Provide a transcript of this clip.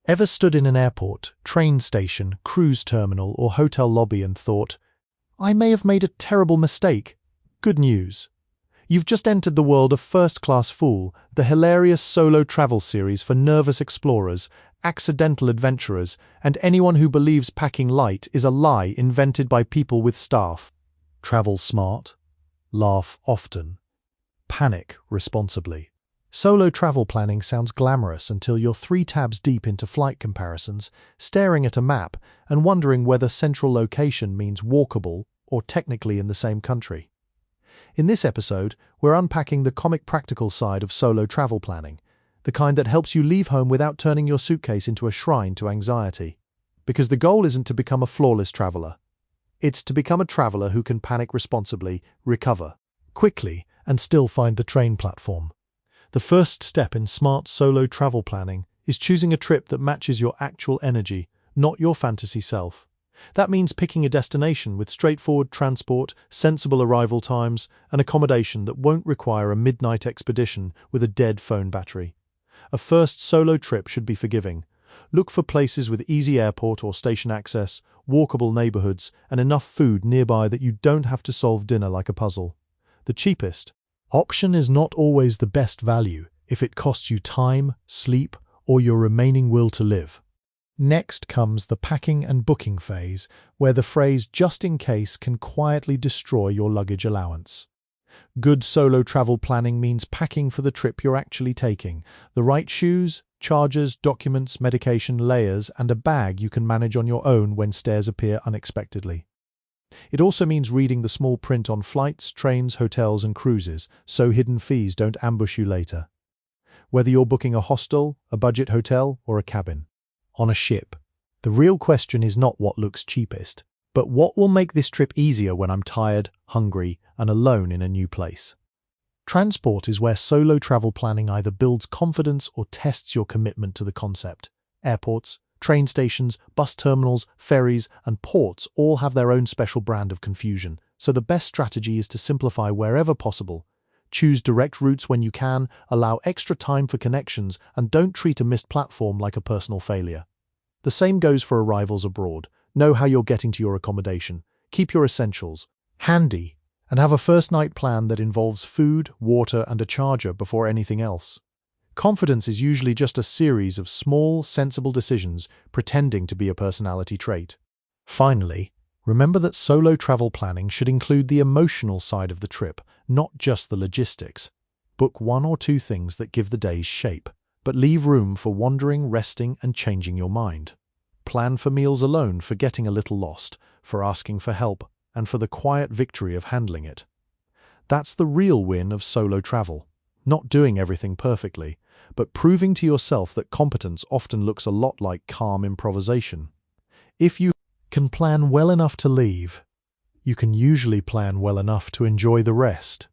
Ever stood in an airport, train station, cruise terminal, or hotel lobby and thought, I may have made a terrible mistake? Good news. You've just entered the world of First Class Fool, the hilarious solo travel series for nervous explorers, accidental adventurers, and anyone who believes packing light is a lie invented by people with staff. Travel smart. Laugh often. Panic responsibly. Solo travel planning sounds glamorous until you're 3 tabs deep into flight comparisons, staring at a map and wondering whether central location means walkable or technically in the same country. In this episode, we're unpacking the comic practical side of solo travel planning, the kind that helps you leave home without turning your suitcase into a shrine to anxiety. Because the goal isn't to become a flawless traveler. It's to become a traveler who can panic responsibly, recover quickly, and still find the train platform. The first step in smart solo travel planning is choosing a trip that matches your actual energy, not your fantasy self. That means picking a destination with straightforward transport, sensible arrival times, and accommodation that won't require a midnight expedition with a dead phone battery. A first solo trip should be forgiving. Look for places with easy airport or station access, walkable neighbourhoods, and enough food nearby that you don't have to solve dinner like a puzzle. The cheapest option is not always the best value if it costs you time, sleep, or your remaining will to live. Next comes the packing and booking phase, where the phrase "just in case" can quietly destroy your luggage allowance. Good solo travel planning means packing for the trip you're actually taking: the right shoes, chargers, documents, medication, layers, and a bag you can manage on your own when stairs appear unexpectedly. It also means reading the small print on flights, trains, hotels, and cruises, so hidden fees don't ambush you later. Whether you're booking a hostel, a budget hotel, or a cabin on a ship, the real question is not what looks cheapest, but what will make this trip easier when I'm tired, hungry, and alone in a new place. Transport is where solo travel planning either builds confidence or tests your commitment to the concept. Airports, train stations, bus terminals, ferries, and ports all have their own special brand of confusion, so the best strategy is to simplify wherever possible. Choose direct routes when you can, allow extra time for connections, and don't treat a missed platform like a personal failure. The same goes for arrivals abroad. Know how you're getting to your accommodation, keep your essentials handy, and have a first night plan that involves food, water, and a charger before anything else. Confidence is usually just a series of small, sensible decisions pretending to be a personality trait. Finally, remember that solo travel planning should include the emotional side of the trip, not just the logistics. Book 1 or 2 things that give the day's shape, but leave room for wandering, resting, and changing your mind. Plan for meals alone, for getting a little lost, for asking for help, and for the quiet victory of handling it. That's the real win of solo travel. Not doing everything perfectly, but proving to yourself that competence often looks a lot like calm improvisation. If you can plan well enough to leave, you can usually plan well enough to enjoy the rest.